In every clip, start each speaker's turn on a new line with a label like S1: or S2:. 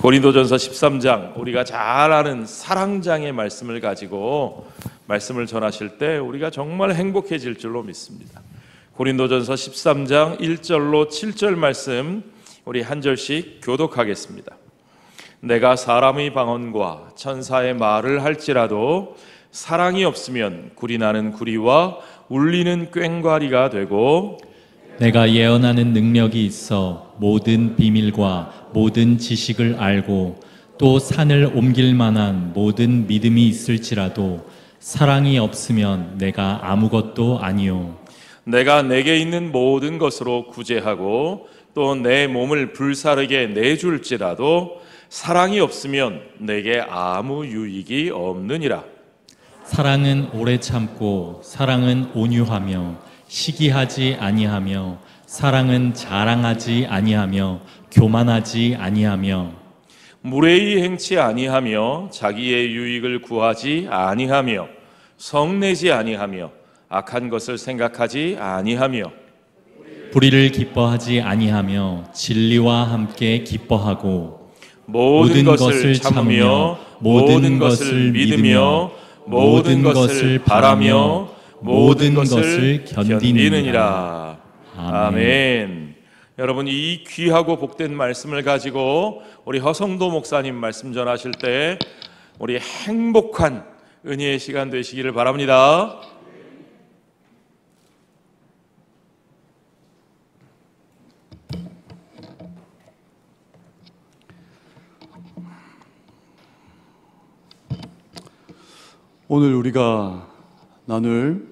S1: 고린도전서 13장, 우리가 잘 아는 사랑장의 말씀을 가지고 말씀을 전하실 때 우리가 정말 행복해질 줄로 믿습니다. 고린도전서 13장 1절로 7절 말씀 우리 한 절씩 교독하겠습니다. 내가 사람의 방언과 천사의 말을 할지라도 사랑이 없으면 구리 나는 구리와 울리는 꽹과리가 되고,
S2: 내가 예언하는 능력이 있어 모든 비밀과 모든 지식을 알고 또 산을 옮길 만한 모든 믿음이 있을지라도 사랑이 없으면 내가 아무것도 아니요.
S1: 내가 내게 있는 모든 것으로 구제하고 또 내 몸을 불사르게 내줄지라도 사랑이 없으면 내게 아무 유익이 없느니라.
S2: 사랑은 오래 참고 사랑은 온유하며 시기하지 아니하며 사랑은 자랑하지 아니하며 교만하지 아니하며
S1: 무례히 행치 아니하며 자기의 유익을 구하지 아니하며 성내지 아니하며 악한 것을 생각하지 아니하며
S2: 불의를 기뻐하지 아니하며 진리와 함께 기뻐하고
S1: 모든 것을 참으며 모든 것을 믿으며 모든 것을 바라며 모든 것을 견디느니라. 아멘. 여러분, 이 귀하고 복된 말씀을 가지고 우리 허성도 목사님 말씀 전하실 때 우리 행복한 은혜의 시간 되시기를 바랍니다.
S3: 오늘 우리가 나눌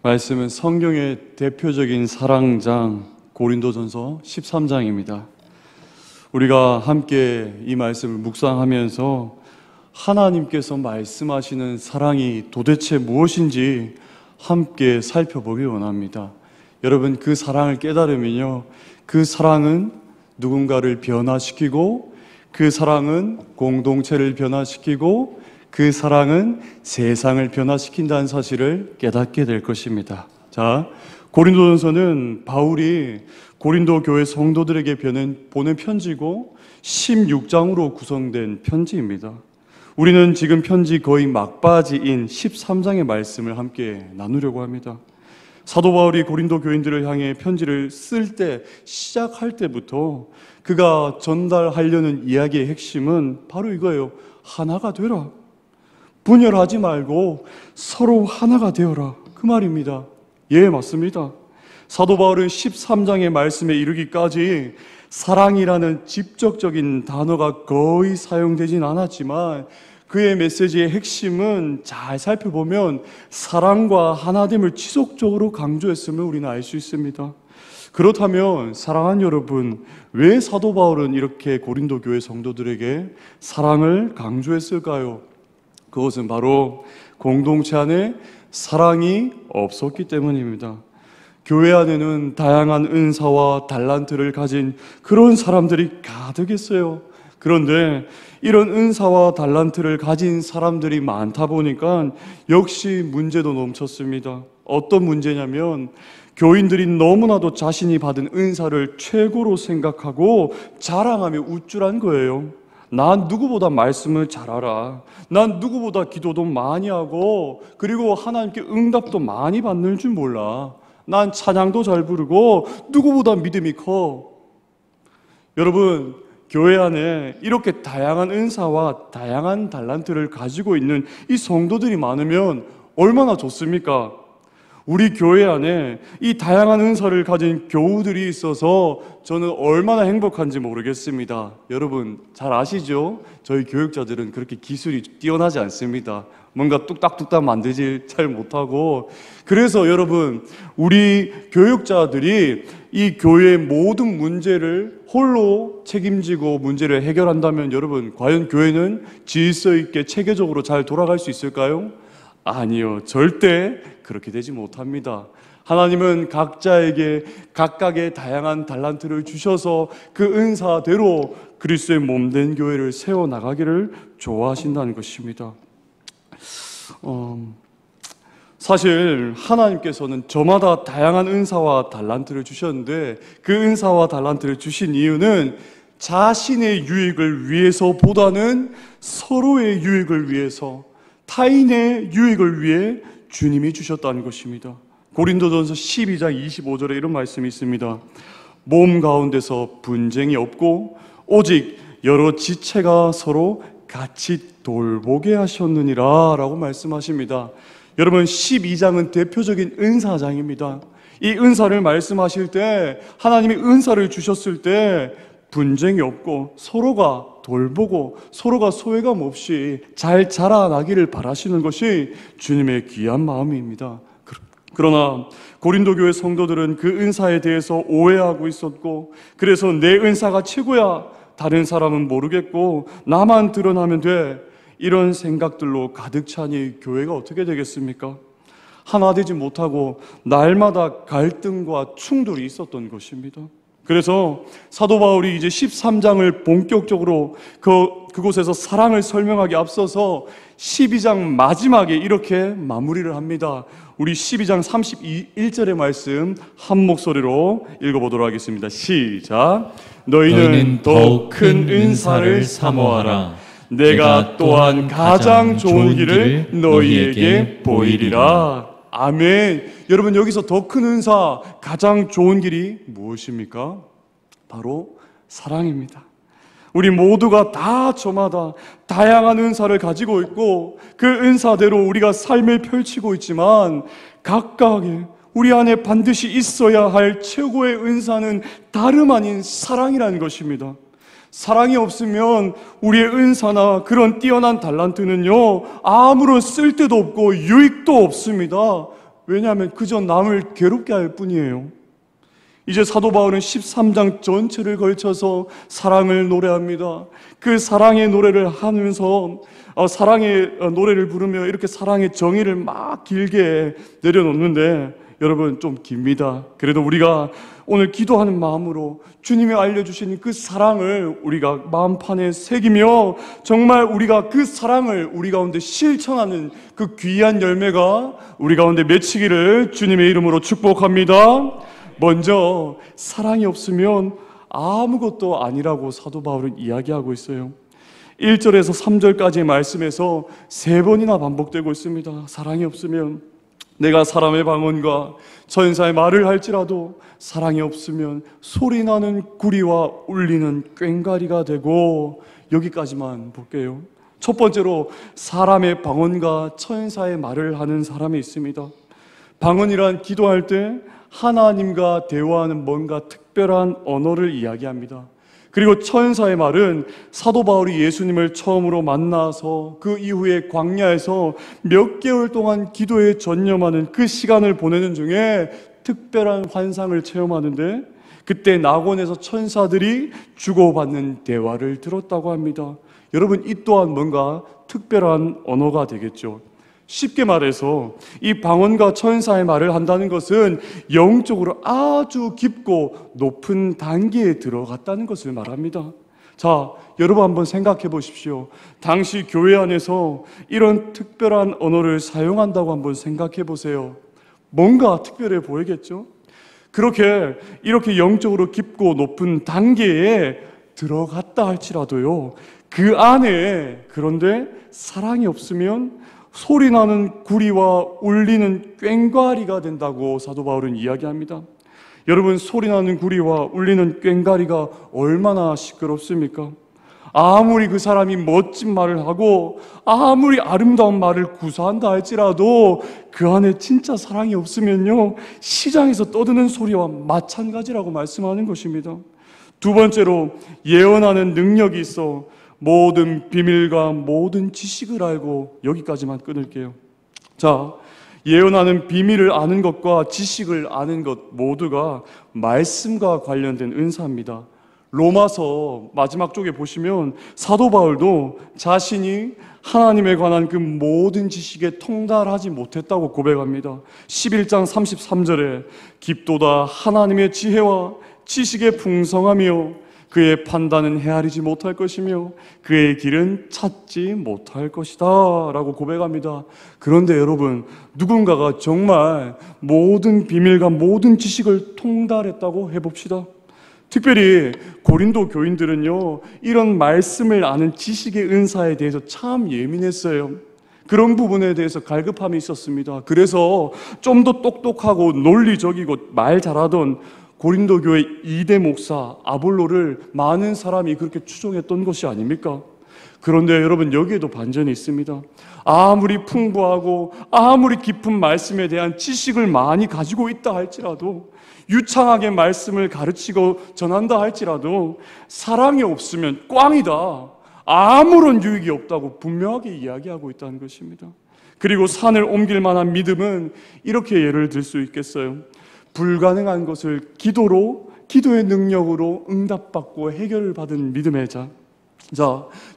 S3: 말씀은 성경의 대표적인 사랑장 고린도전서 13장입니다. 우리가 함께 이 말씀을 묵상하면서 하나님께서 말씀하시는 사랑이 도대체 무엇인지 함께 살펴보기 원합니다. 여러분, 그 사랑을 깨달으면요, 그 사랑은 누군가를 변화시키고, 그 사랑은 공동체를 변화시키고, 그 사랑은 세상을 변화시킨다는 사실을 깨닫게 될 것입니다. 자, 고린도전서는 바울이 고린도 교회 성도들에게 보낸 편지고 16장으로 구성된 편지입니다. 우리는 지금 편지 거의 막바지인 13장의 말씀을 함께 나누려고 합니다. 사도 바울이 고린도 교인들을 향해 편지를 쓸 때, 시작할 때부터 그가 전달하려는 이야기의 핵심은 바로 이거예요. 하나가 되라. 분열하지 말고 서로 하나가 되어라. 그 말입니다. 예, 맞습니다. 사도 바울은 13장의 말씀에 이르기까지 사랑이라는 직접적인 단어가 거의 사용되진 않았지만 그의 메시지의 핵심은 잘 살펴보면 사랑과 하나됨을 지속적으로 강조했음을 우리는 알 수 있습니다. 그렇다면 사랑하는 여러분, 왜 사도 바울은 이렇게 고린도 교회 성도들에게 사랑을 강조했을까요? 그것은 바로 공동체 안에 사랑이 없었기 때문입니다. 교회 안에는 다양한 은사와 달란트를 가진 그런 사람들이 가득했어요. 그런데 이런 은사와 달란트를 가진 사람들이 많다 보니까 역시 문제도 넘쳤습니다. 어떤 문제냐면 교인들이 너무나도 자신이 받은 은사를 최고로 생각하고 자랑하며 우쭐한 거예요. 난 누구보다 말씀을 잘 알아. 난 누구보다 기도도 많이 하고 그리고 하나님께 응답도 많이 받는 줄 몰라. 난 찬양도 잘 부르고 누구보다 믿음이 커. 여러분, 교회 안에 이렇게 다양한 은사와 다양한 달란트를 가지고 있는 이 성도들이 많으면 얼마나 좋습니까? 우리 교회 안에 이 다양한 은사를 가진 교우들이 있어서 저는 얼마나 행복한지 모르겠습니다. 여러분 잘 아시죠? 저희 교육자들은 그렇게 기술이 뛰어나지 않습니다. 뭔가 뚝딱뚝딱 만들지 잘 못하고. 그래서 여러분, 우리 교육자들이 이 교회의 모든 문제를 홀로 책임지고 문제를 해결한다면 여러분, 과연 교회는 질서 있게 체계적으로 잘 돌아갈 수 있을까요? 아니요, 절대 그렇게 되지 못합니다. 하나님은 각자에게 각각의 다양한 달란트를 주셔서 그 은사대로 그리스도의 몸된 교회를 세워나가기를 좋아하신다는 것입니다. 사실 하나님께서는 저마다 다양한 은사와 달란트를 주셨는데 그 은사와 달란트를 주신 이유는 자신의 유익을 위해서보다는 서로의 유익을 위해서, 타인의 유익을 위해 주님이 주셨다는 것입니다. 고린도전서 12장 25절에 이런 말씀이 있습니다. 몸 가운데서 분쟁이 없고 오직 여러 지체가 서로 같이 돌보게 하셨느니라 라고 말씀하십니다. 여러분, 12장은 대표적인 은사장입니다. 이 은사를 말씀하실 때, 하나님이 은사를 주셨을 때 분쟁이 없고 서로가 돌보고 서로가 소외감 없이 잘 자라나기를 바라시는 것이 주님의 귀한 마음입니다. 그러나 고린도 교회 성도들은 그 은사에 대해서 오해하고 있었고, 그래서 내 은사가 최고야, 다른 사람은 모르겠고 나만 드러나면 돼, 이런 생각들로 가득 차니 교회가 어떻게 되겠습니까? 하나 되지 못하고 날마다 갈등과 충돌이 있었던 것입니다. 그래서 사도 바울이 이제 13장을 본격적으로 그곳에서 사랑을 설명하기 앞서서 12장 마지막에 이렇게 마무리를 합니다. 우리 12장 31절의 말씀 한 목소리로 읽어보도록 하겠습니다. 시작. 너희는 더욱 큰 은사를 사모하라. 내가 또한 가장 좋은 길을 너희에게 보이리라. 아멘. 여러분, 여기서 더 큰 은사, 가장 좋은 길이 무엇입니까? 바로 사랑입니다. 우리 모두가 다 저마다 다양한 은사를 가지고 있고 그 은사대로 우리가 삶을 펼치고 있지만, 각각의 우리 안에 반드시 있어야 할 최고의 은사는 다름 아닌 사랑이라는 것입니다. 사랑이 없으면 우리의 은사나 그런 뛰어난 달란트는요, 아무런 쓸데도 없고 유익도 없습니다. 왜냐하면 그저 남을 괴롭게 할 뿐이에요. 이제 사도 바울은 13장 전체를 걸쳐서 사랑을 노래합니다. 그 사랑의 노래를 하면서 사랑의 노래를 부르며 이렇게 사랑의 정의를 막 길게 내려놓는데, 여러분 좀 깁니다. 그래도 우리가 오늘 기도하는 마음으로 주님이 알려주신 그 사랑을 우리가 마음판에 새기며 정말 우리가 그 사랑을 우리 가운데 실천하는 그 귀한 열매가 우리 가운데 맺히기를 주님의 이름으로 축복합니다. 먼저 사랑이 없으면 아무것도 아니라고 사도 바울은 이야기하고 있어요. 1절에서 3절까지의 말씀에서 3번이나 반복되고 있습니다. 사랑이 없으면, 내가 사람의 방언과 천사의 말을 할지라도 사랑이 없으면 소리나는 구리와 울리는 꽹과리가 되고, 여기까지만 볼게요. 첫 번째로 사람의 방언과 천사의 말을 하는 사람이 있습니다. 방언이란 기도할 때 하나님과 대화하는 뭔가 특별한 언어를 이야기합니다. 그리고 천사의 말은 사도 바울이 예수님을 처음으로 만나서 그 이후에 광야에서 몇 개월 동안 기도에 전념하는 그 시간을 보내는 중에 특별한 환상을 체험하는데, 그때 낙원에서 천사들이 주고받는 대화를 들었다고 합니다. 여러분, 이 또한 뭔가 특별한 언어가 되겠죠. 쉽게 말해서 이 방언과 천사의 말을 한다는 것은 영적으로 아주 깊고 높은 단계에 들어갔다는 것을 말합니다. 자, 여러분 한번 생각해 보십시오. 당시 교회 안에서 이런 특별한 언어를 사용한다고 한번 생각해 보세요. 뭔가 특별해 보이겠죠? 이렇게 영적으로 깊고 높은 단계에 들어갔다 할지라도요, 그 안에 그런데 사랑이 없으면 소리나는 구리와 울리는 꽹과리가 된다고 사도 바울은 이야기합니다. 여러분, 소리나는 구리와 울리는 꽹과리가 얼마나 시끄럽습니까? 아무리 그 사람이 멋진 말을 하고 아무리 아름다운 말을 구사한다 할지라도 그 안에 진짜 사랑이 없으면요, 시장에서 떠드는 소리와 마찬가지라고 말씀하는 것입니다. 두 번째로, 예언하는 능력이 있어 모든 비밀과 모든 지식을 알고, 여기까지만 끊을게요. 자, 예언하는 비밀을 아는 것과 지식을 아는 것 모두가 말씀과 관련된 은사입니다. 로마서 마지막 쪽에 보시면 사도 바울도 자신이 하나님에 관한 그 모든 지식에 통달하지 못했다고 고백합니다. 11장 33절에 깊도다 하나님의 지혜와 지식의 풍성하며 그의 판단은 헤아리지 못할 것이며 그의 길은 찾지 못할 것이다 라고 고백합니다. 그런데 여러분, 누군가가 정말 모든 비밀과 모든 지식을 통달했다고 해봅시다. 특별히 고린도 교인들은요, 이런 말씀을 아는 지식의 은사에 대해서 참 예민했어요. 그런 부분에 대해서 갈급함이 있었습니다. 그래서 좀 더 똑똑하고 논리적이고 말 잘하던 고린도 교회 2대 목사 아볼로를 많은 사람이 그렇게 추종했던 것이 아닙니까? 그런데 여러분, 여기에도 반전이 있습니다. 아무리 풍부하고 아무리 깊은 말씀에 대한 지식을 많이 가지고 있다 할지라도, 유창하게 말씀을 가르치고 전한다 할지라도 사랑이 없으면 꽝이다, 아무런 유익이 없다고 분명하게 이야기하고 있다는 것입니다. 그리고 산을 옮길 만한 믿음은 이렇게 예를 들 수 있겠어요. 불가능한 것을 기도의 능력으로 응답받고 해결을 받은 믿음의 자.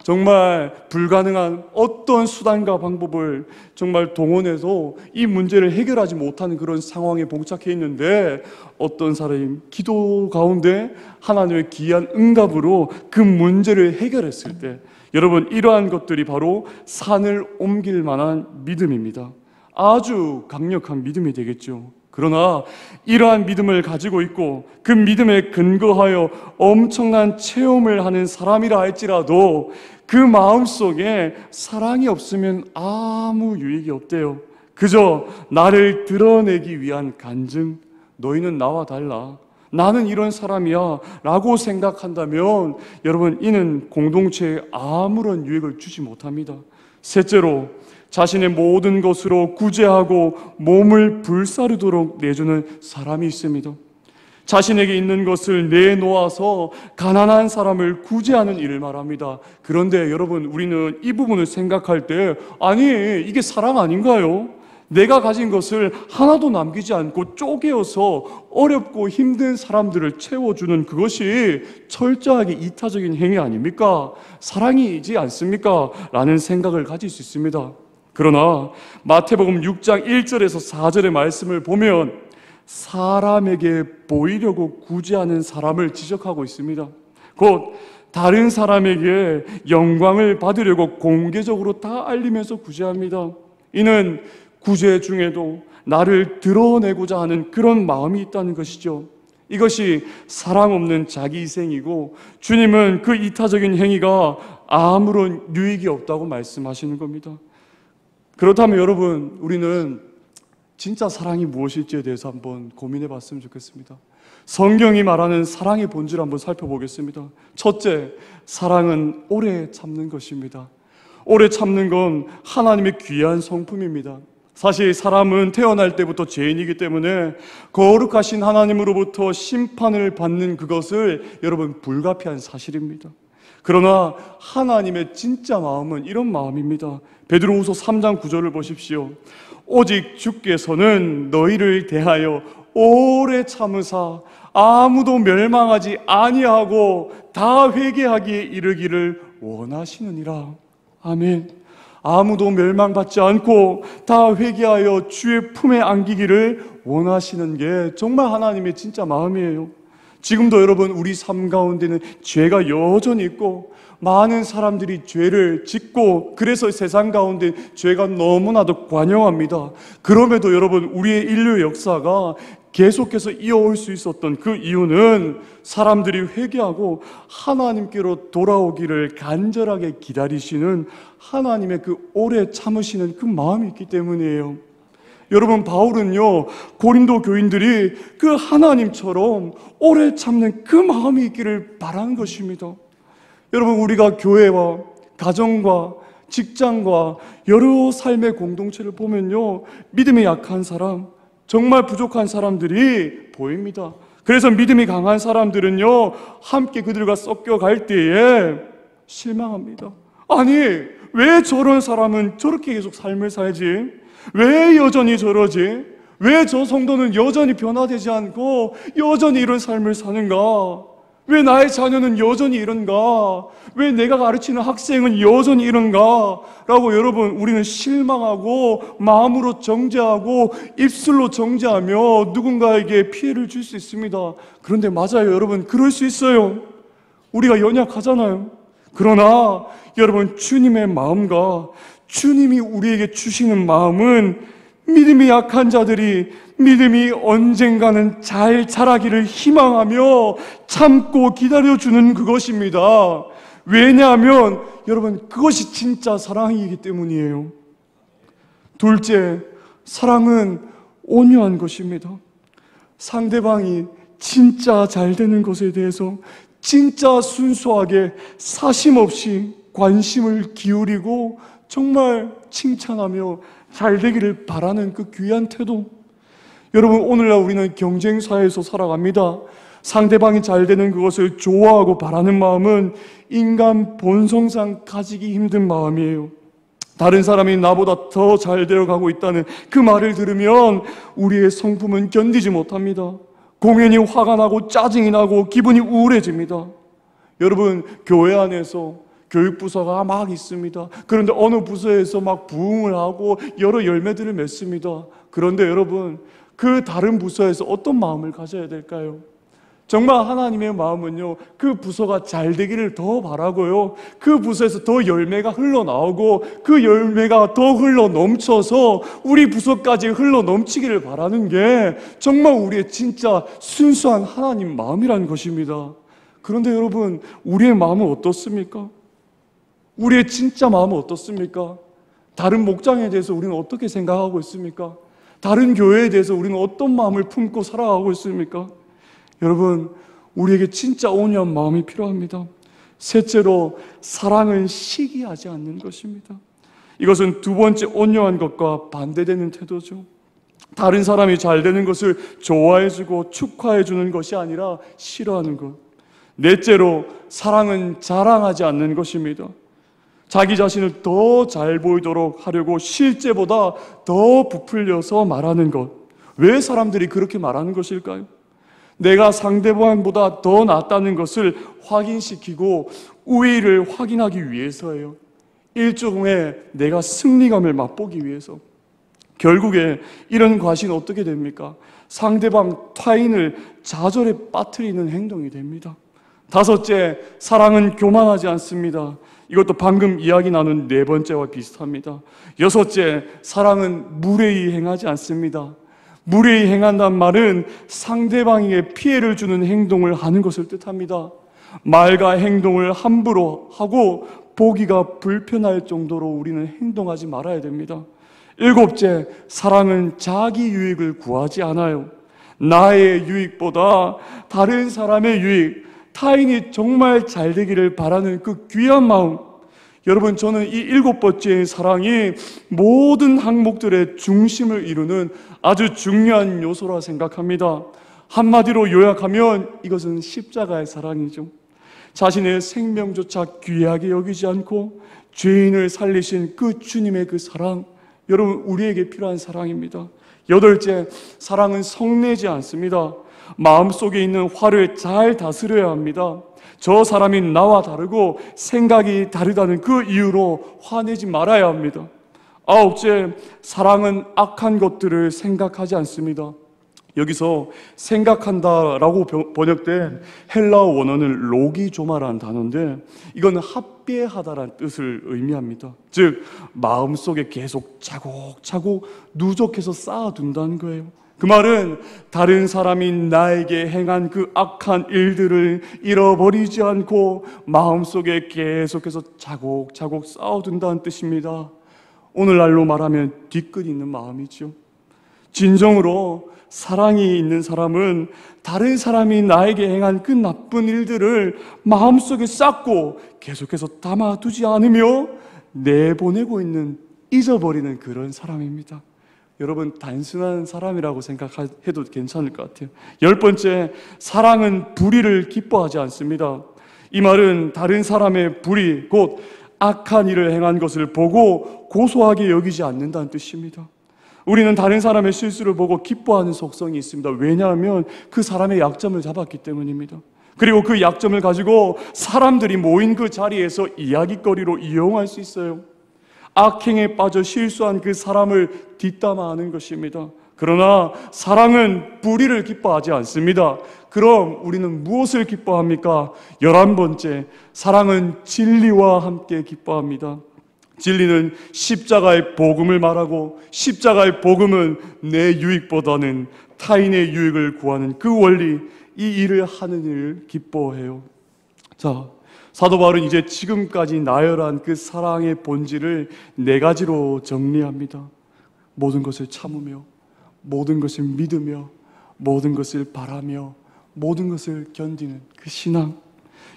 S3: 정말 불가능한 어떤 수단과 방법을 정말 동원해서 이 문제를 해결하지 못하는 그런 상황에 봉착해 있는데, 어떤 사람이 기도 가운데 하나님의 귀한 응답으로 그 문제를 해결했을 때, 여러분, 이러한 것들이 바로 산을 옮길 만한 믿음입니다. 아주 강력한 믿음이 되겠죠. 그러나 이러한 믿음을 가지고 있고 그 믿음에 근거하여 엄청난 체험을 하는 사람이라 할지라도 그 마음속에 사랑이 없으면 아무 유익이 없대요. 그저 나를 드러내기 위한 간증, 너희는 나와 달라, 나는 이런 사람이야 라고 생각한다면 여러분, 이는 공동체에 아무런 유익을 주지 못합니다. 셋째로, 자신의 모든 것으로 구제하고 몸을 불사르도록 내주는 사람이 있습니다. 자신에게 있는 것을 내놓아서 가난한 사람을 구제하는 일을 말합니다. 그런데 여러분, 우리는 이 부분을 생각할 때, 아니, 이게 사랑 아닌가요? 내가 가진 것을 하나도 남기지 않고 쪼개어서 어렵고 힘든 사람들을 채워주는 그것이 철저하게 이타적인 행위 아닙니까? 사랑이지 않습니까? 라는 생각을 가질 수 있습니다. 그러나 마태복음 6장 1절에서 4절의 말씀을 보면 사람에게 보이려고 구제하는 사람을 지적하고 있습니다. 곧 다른 사람에게 영광을 받으려고 공개적으로 다 알리면서 구제합니다. 이는 구제 중에도 나를 드러내고자 하는 그런 마음이 있다는 것이죠. 이것이 사랑 없는 자기희생이고, 주님은 그 이타적인 행위가 아무런 유익이 없다고 말씀하시는 겁니다. 그렇다면 여러분, 우리는 진짜 사랑이 무엇일지에 대해서 한번 고민해 봤으면 좋겠습니다. 성경이 말하는 사랑의 본질을 한번 살펴보겠습니다. 첫째, 사랑은 오래 참는 것입니다. 오래 참는 건 하나님의 귀한 성품입니다. 사실 사람은 태어날 때부터 죄인이기 때문에 거룩하신 하나님으로부터 심판을 받는 그것을 여러분, 불가피한 사실입니다. 그러나 하나님의 진짜 마음은 이런 마음입니다. 베드로후서 3장 9절을 보십시오. 오직 주께서는 너희를 대하여 오래 참으사 아무도 멸망하지 아니하고 다 회개하기에 이르기를 원하시느니라. 아멘. 아무도 멸망받지 않고 다 회개하여 주의 품에 안기기를 원하시는 게 정말 하나님의 진짜 마음이에요. 지금도 여러분, 우리 삶 가운데는 죄가 여전히 있고 많은 사람들이 죄를 짓고, 그래서 세상 가운데 죄가 너무나도 관영합니다. 그럼에도 여러분, 우리의 인류 역사가 계속해서 이어올 수 있었던 그 이유는 사람들이 회개하고 하나님께로 돌아오기를 간절하게 기다리시는 하나님의 그 오래 참으시는 그 마음이 있기 때문이에요. 여러분, 바울은요, 고린도 교인들이 그 하나님처럼 오래 참는 그 마음이 있기를 바라는 것입니다. 여러분, 우리가 교회와 가정과 직장과 여러 삶의 공동체를 보면요, 믿음이 약한 사람, 정말 부족한 사람들이 보입니다. 그래서 믿음이 강한 사람들은요, 함께 그들과 섞여갈 때에 실망합니다. 아니, 왜 저런 사람은 저렇게 계속 삶을 살지? 왜 여전히 저러지? 왜 저 성도는 여전히 변화되지 않고 여전히 이런 삶을 사는가? 왜 나의 자녀는 여전히 이런가? 왜 내가 가르치는 학생은 여전히 이런가? 라고 여러분, 우리는 실망하고 마음으로 정죄하고 입술로 정죄하며 누군가에게 피해를 줄 수 있습니다. 그런데 맞아요, 여러분, 그럴 수 있어요. 우리가 연약하잖아요. 그러나 여러분, 주님의 마음과 주님이 우리에게 주시는 마음은 믿음이 약한 자들이 믿음이 언젠가는 잘 자라기를 희망하며 참고 기다려주는 그것입니다. 왜냐하면 여러분, 그것이 진짜 사랑이기 때문이에요. 둘째, 사랑은 온유한 것입니다. 상대방이 진짜 잘 되는 것에 대해서 진짜 순수하게 사심 없이 관심을 기울이고 정말 칭찬하며 잘 되기를 바라는 그 귀한 태도. 여러분, 오늘날 우리는 경쟁 사회에서 살아갑니다. 상대방이 잘 되는 그것을 좋아하고 바라는 마음은 인간 본성상 가지기 힘든 마음이에요. 다른 사람이 나보다 더 잘 되어가고 있다는 그 말을 들으면 우리의 성품은 견디지 못합니다. 공연히 화가 나고 짜증이 나고 기분이 우울해집니다. 여러분, 교회 안에서 교육부서가 막 있습니다. 그런데 어느 부서에서 막 부흥을 하고 여러 열매들을 맺습니다. 그런데 여러분, 그 다른 부서에서 어떤 마음을 가져야 될까요? 정말 하나님의 마음은요, 그 부서가 잘 되기를 더 바라고요, 그 부서에서 더 열매가 흘러나오고 그 열매가 더 흘러넘쳐서 우리 부서까지 흘러넘치기를 바라는 게 정말 우리의 진짜 순수한 하나님 마음이라는 것입니다. 그런데 여러분, 우리의 마음은 어떻습니까? 우리의 진짜 마음은 어떻습니까? 다른 목장에 대해서 우리는 어떻게 생각하고 있습니까? 다른 교회에 대해서 우리는 어떤 마음을 품고 살아가고 있습니까? 여러분, 우리에게 진짜 온유한 마음이 필요합니다. 셋째로, 사랑은 시기하지 않는 것입니다. 이것은 두 번째 온유한 것과 반대되는 태도죠. 다른 사람이 잘 되는 것을 좋아해주고 축하해주는 것이 아니라 싫어하는 것. 넷째로, 사랑은 자랑하지 않는 것입니다. 자기 자신을 더 잘 보이도록 하려고 실제보다 더 부풀려서 말하는 것. 왜 사람들이 그렇게 말하는 것일까요? 내가 상대방보다 더 낫다는 것을 확인시키고 우위를 확인하기 위해서예요. 일종의 내가 승리감을 맛보기 위해서. 결국에 이런 과시는 어떻게 됩니까? 상대방 타인을 좌절에 빠뜨리는 행동이 됩니다. 다섯째, 사랑은 교만하지 않습니다. 이것도 방금 이야기 나눈 네 번째와 비슷합니다. 여섯째, 사랑은 무례히 행하지 않습니다. 무례히 행한다는 말은 상대방에게 피해를 주는 행동을 하는 것을 뜻합니다. 말과 행동을 함부로 하고 보기가 불편할 정도로 우리는 행동하지 말아야 됩니다. 일곱째, 사랑은 자기 유익을 구하지 않아요. 나의 유익보다 다른 사람의 유익, 타인이 정말 잘 되기를 바라는 그 귀한 마음. 여러분, 저는 이 일곱 번째의 사랑이 모든 항목들의 중심을 이루는 아주 중요한 요소라 생각합니다. 한마디로 요약하면 이것은 십자가의 사랑이죠. 자신의 생명조차 귀하게 여기지 않고 죄인을 살리신 그 주님의 그 사랑, 여러분, 우리에게 필요한 사랑입니다. 여덟째, 사랑은 성내지 않습니다. 마음속에 있는 화를 잘 다스려야 합니다. 저 사람이 나와 다르고 생각이 다르다는 그 이유로 화내지 말아야 합니다. 아홉째, 사랑은 악한 것들을 생각하지 않습니다. 여기서 생각한다라고 번역된 헬라어 원어는 로기조마라는 단어인데 이건 합비하다라는 뜻을 의미합니다. 즉 마음속에 계속 차곡차곡 누적해서 쌓아둔다는 거예요. 그 말은 다른 사람이 나에게 행한 그 악한 일들을 잃어버리지 않고 마음속에 계속해서 차곡차곡 쌓아둔다는 뜻입니다. 오늘날로 말하면 뒤끝 있는 마음이죠. 진정으로 사랑이 있는 사람은 다른 사람이 나에게 행한 그 나쁜 일들을 마음속에 쌓고 계속해서 담아두지 않으며 내보내고 있는, 잊어버리는 그런 사람입니다. 여러분, 단순한 사람이라고 생각해도 괜찮을 것 같아요. 열 번째, 사랑은 불의를 기뻐하지 않습니다. 이 말은 다른 사람의 불의, 곧 악한 일을 행한 것을 보고 고소하게 여기지 않는다는 뜻입니다. 우리는 다른 사람의 실수를 보고 기뻐하는 속성이 있습니다. 왜냐하면 그 사람의 약점을 잡았기 때문입니다. 그리고 그 약점을 가지고 사람들이 모인 그 자리에서 이야기거리로 이용할 수 있어요. 악행에 빠져 실수한 그 사람을 뒷담화하는 것입니다. 그러나 사랑은 불의를 기뻐하지 않습니다. 그럼 우리는 무엇을 기뻐합니까? 11번째, 사랑은 진리와 함께 기뻐합니다. 진리는 십자가의 복음을 말하고 십자가의 복음은 내 유익보다는 타인의 유익을 구하는 그 원리, 이 일을 하는 일을 기뻐해요. 자, 사도 바울은 이제 지금까지 나열한 그 사랑의 본질을 4가지로 정리합니다. 모든 것을 참으며, 모든 것을 믿으며, 모든 것을 바라며, 모든 것을 견디는 그 신앙.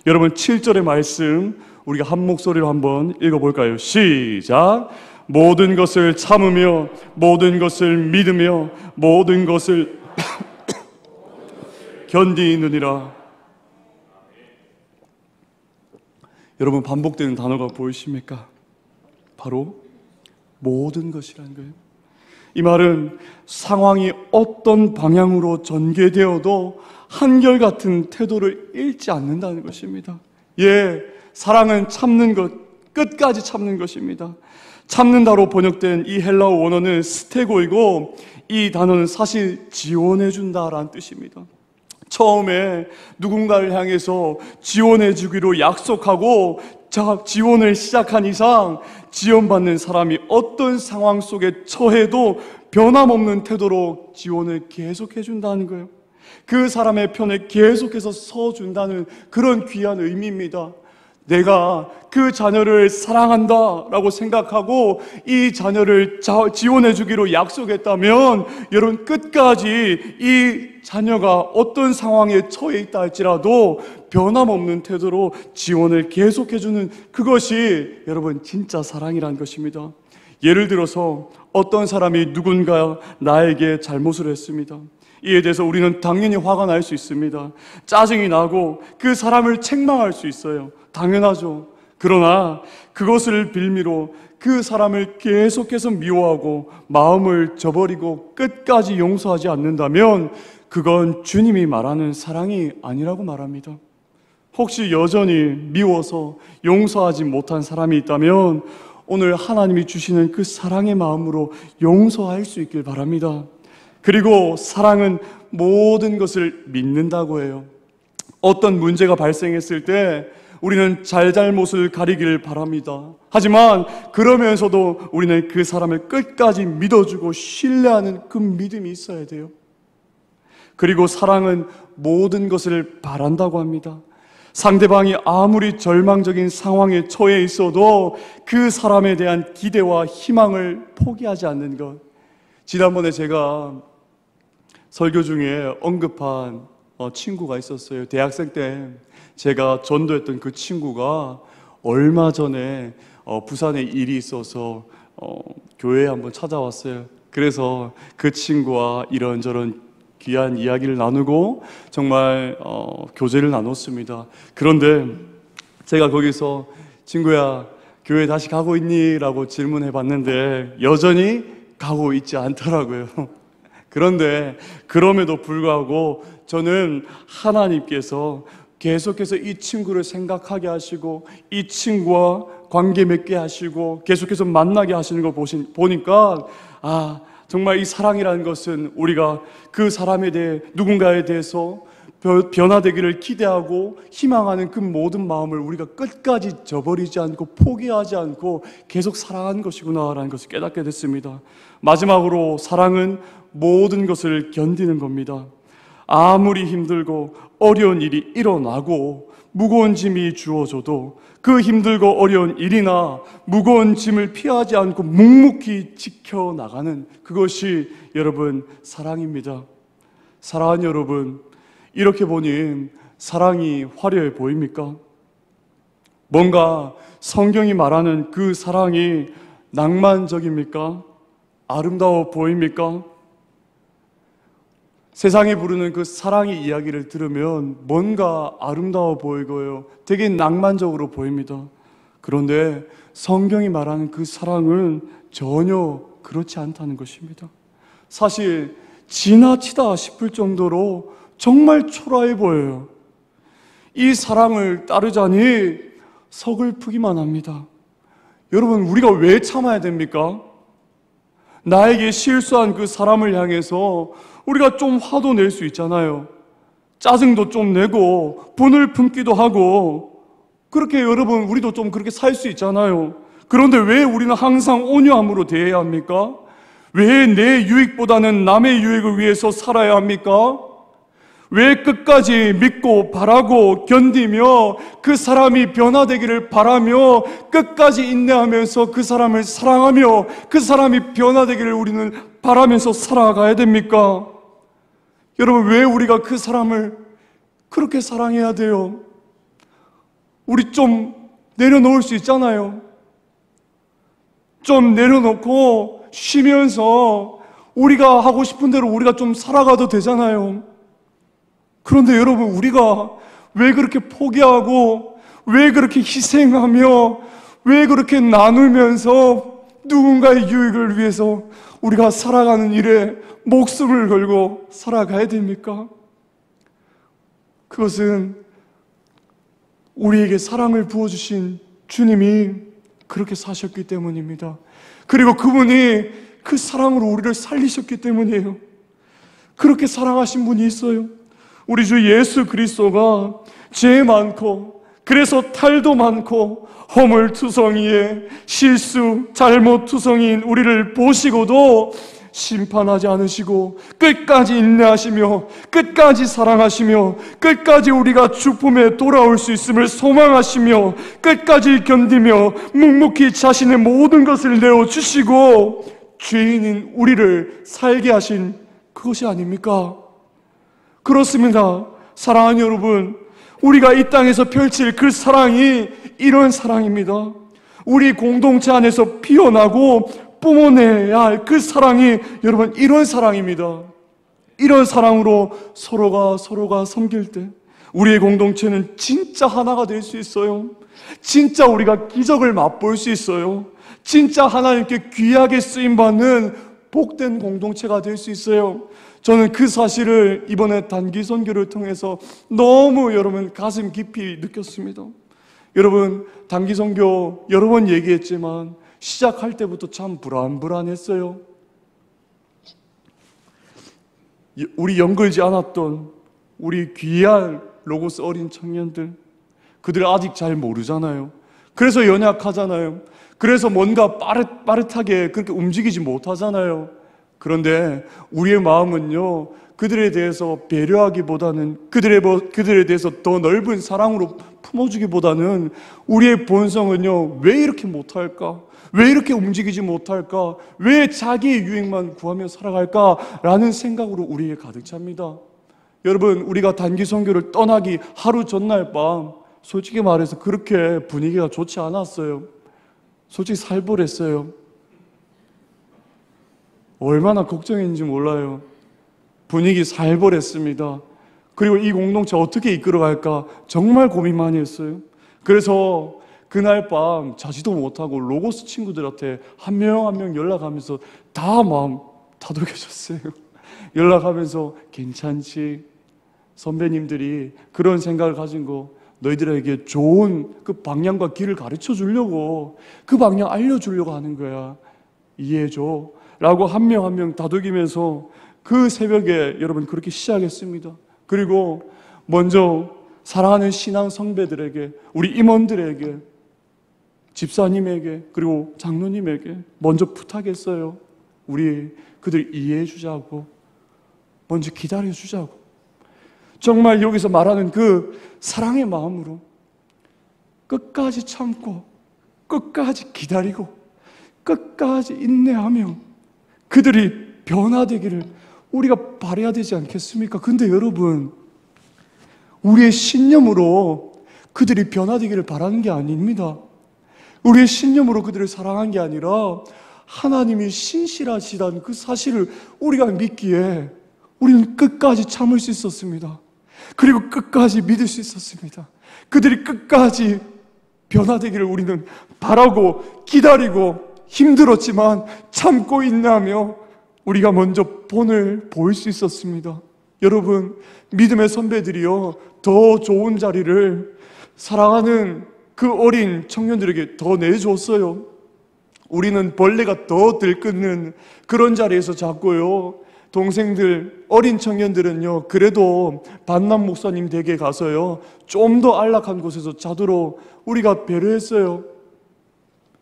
S3: 여러분 7절의 말씀 우리가 한 목소리로 한번 읽어볼까요? 시작! 모든 것을 참으며, 모든 것을 믿으며, 모든 것을 견디느니라. 여러분 반복되는 단어가 보이십니까? 바로 모든 것이라는 거예요. 이 말은 상황이 어떤 방향으로 전개되어도 한결같은 태도를 잃지 않는다는 것입니다. 예, 사랑은 참는 것, 끝까지 참는 것입니다. 참는다로 번역된 이 헬라어 원어는 스테고이고 이 단어는 사실 지원해준다라는 뜻입니다. 처음에 누군가를 향해서 지원해주기로 약속하고 지원을 시작한 이상 지원받는 사람이 어떤 상황 속에 처해도 변함없는 태도로 지원을 계속해준다는 거예요. 그 사람의 편에 계속해서 서준다는 그런 귀한 의미입니다. 내가 그 자녀를 사랑한다 라고 생각하고 이 자녀를 지원해 주기로 약속했다면 여러분 끝까지 이 자녀가 어떤 상황에 처해 있다 할지라도 변함없는 태도로 지원을 계속해 주는 그것이 여러분 진짜 사랑이라는 것입니다. 예를 들어서 어떤 사람이 누군가 나에게 잘못을 했습니다. 이에 대해서 우리는 당연히 화가 날 수 있습니다. 짜증이 나고 그 사람을 책망할 수 있어요. 당연하죠. 그러나 그것을 빌미로 그 사람을 계속해서 미워하고 마음을 저버리고 끝까지 용서하지 않는다면 그건 주님이 말하는 사랑이 아니라고 말합니다. 혹시 여전히 미워서 용서하지 못한 사람이 있다면 오늘 하나님이 주시는 그 사랑의 마음으로 용서할 수 있길 바랍니다. 그리고 사랑은 모든 것을 믿는다고 해요. 어떤 문제가 발생했을 때 우리는 잘잘못을 가리길 바랍니다. 하지만 그러면서도 우리는 그 사람을 끝까지 믿어주고 신뢰하는 그 믿음이 있어야 돼요. 그리고 사랑은 모든 것을 바란다고 합니다. 상대방이 아무리 절망적인 상황에 처해 있어도 그 사람에 대한 기대와 희망을 포기하지 않는 것. 지난번에 제가 설교 중에 언급한 친구가 있었어요. 대학생 때 제가 전도했던 그 친구가 얼마 전에 부산에 일이 있어서 교회에 한번 찾아왔어요. 그래서 그 친구와 이런저런 귀한 이야기를 나누고 정말 교제를 나눴습니다. 그런데 제가 거기서 친구야 교회 다시 가고 있니? 라고 질문해 봤는데 여전히 가고 있지 않더라고요. 그런데 그럼에도 불구하고 저는 하나님께서 계속해서 이 친구를 생각하게 하시고 이 친구와 관계 맺게 하시고 계속해서 만나게 하시는 걸 보니까 정말 이 사랑이라는 것은 우리가 그 사람에 대해 누군가에 대해서 변화되기를 기대하고 희망하는 그 모든 마음을 우리가 끝까지 저버리지 않고 포기하지 않고 계속 사랑하는 것이구나라는 것을 깨닫게 됐습니다. 마지막으로 사랑은 모든 것을 견디는 겁니다. 아무리 힘들고 어려운 일이 일어나고 무거운 짐이 주어져도 그 힘들고 어려운 일이나 무거운 짐을 피하지 않고 묵묵히 지켜나가는 그것이 여러분 사랑입니다. 사랑하는 여러분, 이렇게 보니 사랑이 화려해 보입니까? 뭔가 성경이 말하는 그 사랑이 낭만적입니까? 아름다워 보입니까? 세상이 부르는 그 사랑의 이야기를 들으면 뭔가 아름다워 보이고요. 되게 낭만적으로 보입니다. 그런데 성경이 말하는 그 사랑은 전혀 그렇지 않다는 것입니다. 사실 지나치다 싶을 정도로 정말 초라해 보여요. 이 사랑을 따르자니 서글프기만 합니다. 여러분, 우리가 왜 참아야 됩니까? 나에게 실수한 그 사람을 향해서 우리가 좀 화도 낼 수 있잖아요. 짜증도 좀 내고 분을 품기도 하고 그렇게 여러분 우리도 좀 그렇게 살 수 있잖아요. 그런데 왜 우리는 항상 온유함으로 대해야 합니까? 왜 내 유익보다는 남의 유익을 위해서 살아야 합니까? 왜 끝까지 믿고 바라고 견디며 그 사람이 변화되기를 바라며 끝까지 인내하면서 그 사람을 사랑하며 그 사람이 변화되기를 우리는 바라면서 살아가야 됩니까? 여러분, 왜 우리가 그 사람을 그렇게 사랑해야 돼요? 우리 좀 내려놓을 수 있잖아요. 좀 내려놓고 쉬면서 우리가 하고 싶은 대로 우리가 좀 살아가도 되잖아요. 그런데 여러분, 우리가 왜 그렇게 포기하고 왜 그렇게 희생하며 왜 그렇게 나누면서 누군가의 유익을 위해서 우리가 살아가는 일에 목숨을 걸고 살아가야 됩니까? 그것은 우리에게 사랑을 부어주신 주님이 그렇게 사셨기 때문입니다. 그리고 그분이 그 사랑으로 우리를 살리셨기 때문이에요. 그렇게 사랑하신 분이 있어요. 우리 주 예수 그리스도가 죄 많고 그래서 탈도 많고 허물투성이에 실수, 잘못투성이인 우리를 보시고도 심판하지 않으시고 끝까지 인내하시며 끝까지 사랑하시며 끝까지 우리가 주품에 돌아올 수 있음을 소망하시며 끝까지 견디며 묵묵히 자신의 모든 것을 내어주시고 죄인인 우리를 살게 하신 그것이 아닙니까? 그렇습니다. 사랑하는 여러분, 우리가 이 땅에서 펼칠 그 사랑이 이런 사랑입니다. 우리 공동체 안에서 피어나고 뿜어내야 할 그 사랑이 여러분 이런 사랑입니다. 이런 사랑으로 서로가 섬길 때 우리의 공동체는 진짜 하나가 될 수 있어요. 진짜 우리가 기적을 맛볼 수 있어요. 진짜 하나님께 귀하게 쓰임받는 복된 공동체가 될 수 있어요. 저는 그 사실을 이번에 단기 선교를 통해서 너무 여러분 가슴 깊이 느꼈습니다. 여러분, 단기 선교 여러 번 얘기했지만 시작할 때부터 참 불안했어요. 우리 연결지 않았던 우리 귀한 로고스 어린 청년들, 그들 아직 잘 모르잖아요. 그래서 연약하잖아요. 그래서 뭔가 빠릿하게 그렇게 움직이지 못하잖아요. 그런데 우리의 마음은요, 그들에 대해서 배려하기보다는 그들에 대해서 더 넓은 사랑으로 품어주기보다는 우리의 본성은요, 왜 이렇게 못할까? 왜 이렇게 움직이지 못할까? 왜 자기의 유익만 구하며 살아갈까? 라는 생각으로 우리에 가득 찹니다. 여러분, 우리가 단기 선교를 떠나기 하루 전날 밤 솔직히 말해서 그렇게 분위기가 좋지 않았어요. 솔직히 살벌했어요. 얼마나 걱정했는지 몰라요. 분위기 살벌했습니다. 그리고 이 공동체 어떻게 이끌어갈까 정말 고민 많이 했어요. 그래서 그날 밤 자지도 못하고 로고스 친구들한테 한 명 한 명 연락하면서 다 마음 다독여줬어요. 연락하면서 괜찮지? 선배님들이 그런 생각을 가진 거 너희들에게 좋은 그 방향과 길을 가르쳐 주려고, 그 방향 알려주려고 하는 거야. 이해해줘 라고 한 명 한 명 다독이면서 그 새벽에 여러분 그렇게 시작했습니다. 그리고 먼저 사랑하는 신앙 성배들에게, 우리 임원들에게, 집사님에게, 그리고 장로님에게 먼저 부탁했어요. 우리 그들 이해해 주자고, 먼저 기다려 주자고. 정말 여기서 말하는 그 사랑의 마음으로 끝까지 참고 끝까지 기다리고 끝까지 인내하며 그들이 변화되기를 우리가 바라야 되지 않겠습니까? 근데 여러분, 우리의 신념으로 그들이 변화되기를 바라는 게 아닙니다. 우리의 신념으로 그들을 사랑한 게 아니라 하나님이 신실하시다는 그 사실을 우리가 믿기에 우리는 끝까지 참을 수 있었습니다. 그리고 끝까지 믿을 수 있었습니다. 그들이 끝까지 변화되기를 우리는 바라고 기다리고 힘들었지만 참고 인내하며 우리가 먼저 본을 보일 수 있었습니다. 여러분, 믿음의 선배들이요, 더 좋은 자리를 사랑하는 그 어린 청년들에게 더 내줬어요. 우리는 벌레가 더 들끓는 그런 자리에서 잤고요. 동생들, 어린 청년들은요, 그래도 반남 목사님 댁에 가서요, 좀 더 안락한 곳에서 자도록 우리가 배려했어요.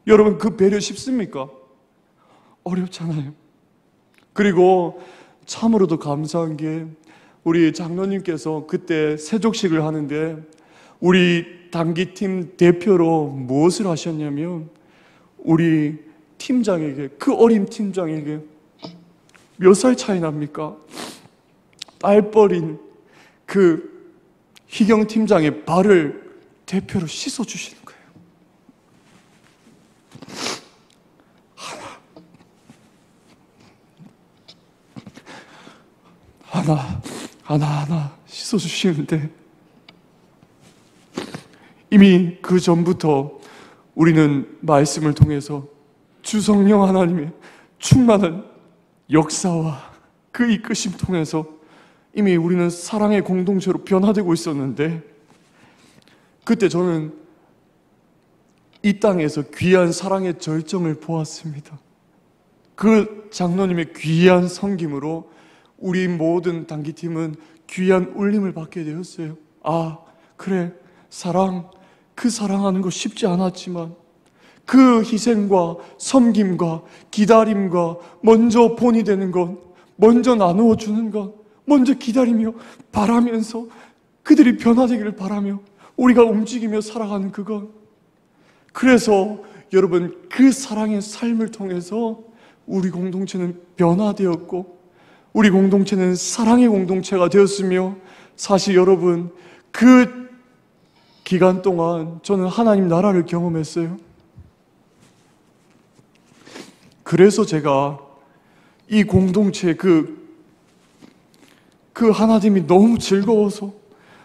S3: 여러분, 그 배려 쉽습니까? 어렵잖아요. 그리고 참으로도 감사한 게 우리 장로님께서 그때 세족식을 하는데 우리 단기팀 대표로 무엇을 하셨냐면 우리 팀장에게, 그 어린 팀장에게 몇 살 차이 납니까? 딸버린 그 희경 팀장의 발을 대표로 씻어주시는 거예요. 하나 씻어주시는데 이미 그 전부터 우리는 말씀을 통해서 주 성령 하나님의 충만한 역사와 그 이끄심 통해서 이미 우리는 사랑의 공동체로 변화되고 있었는데, 그때 저는 이 땅에서 귀한 사랑의 절정을 보았습니다. 그 장로님의 귀한 섬김으로 우리 모든 단기팀은 귀한 울림을 받게 되었어요. 아, 그래, 그 사랑하는 거 쉽지 않았지만 그 희생과 섬김과 기다림과 먼저 본이 되는 것, 먼저 나누어 주는 것, 먼저 기다리며 바라면서 그들이 변화되기를 바라며 우리가 움직이며 살아가는 그것. 그래서 여러분, 그 사랑의 삶을 통해서 우리 공동체는 변화되었고 우리 공동체는 사랑의 공동체가 되었으며, 사실 여러분, 그 기간 동안 저는 하나님 나라를 경험했어요. 그래서 제가 이 공동체 그 하나님이 너무 즐거워서,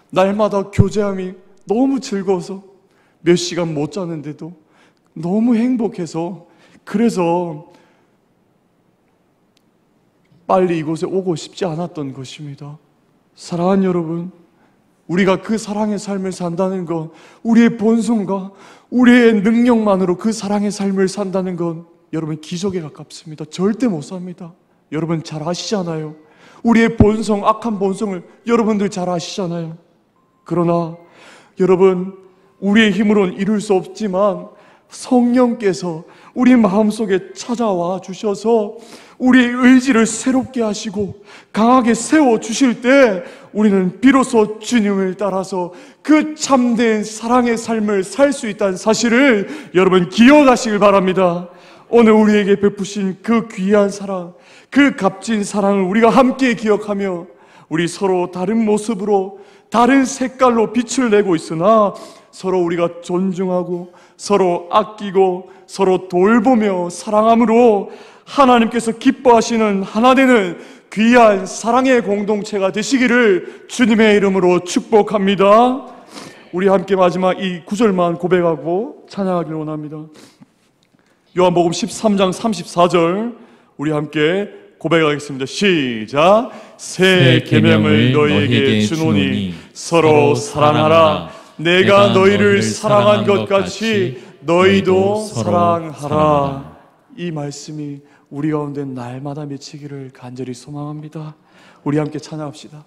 S3: 날마다 교제함이 너무 즐거워서 몇 시간 못 자는데도 너무 행복해서, 그래서 빨리 이곳에 오고 싶지 않았던 것입니다. 사랑하는 여러분, 우리가 그 사랑의 삶을 산다는 것, 우리의 본성과 우리의 능력만으로 그 사랑의 삶을 산다는 건 여러분 기적에 가깝습니다. 절대 못 삽니다. 여러분 잘 아시잖아요. 우리의 본성, 악한 본성을 여러분들 잘 아시잖아요. 그러나 여러분, 우리의 힘으로는 이룰 수 없지만 성령께서 우리 마음속에 찾아와 주셔서 우리의 의지를 새롭게 하시고 강하게 세워주실 때 우리는 비로소 주님을 따라서 그 참된 사랑의 삶을 살 수 있다는 사실을 여러분 기억하시길 바랍니다. 오늘 우리에게 베푸신 그 귀한 사랑, 그 값진 사랑을 우리가 함께 기억하며 우리 서로 다른 모습으로, 다른 색깔로 빛을 내고 있으나 서로 우리가 존중하고 서로 아끼고 서로 돌보며 사랑함으로 하나님께서 기뻐하시는 하나 되는 귀한 사랑의 공동체가 되시기를 주님의 이름으로 축복합니다. 우리 함께 마지막 이 구절만 고백하고 찬양하기를 원합니다. 요한복음 13장 34절 우리 함께 고백하겠습니다. 시작. 새 계명을 너희에게 주노니 서로 사랑하라. 내가 너희를 사랑한 것 같이 너희도 사랑하라. 이 말씀이 우리 가운데 날마다 맺히기를 간절히 소망합니다. 우리 함께 찬양합시다.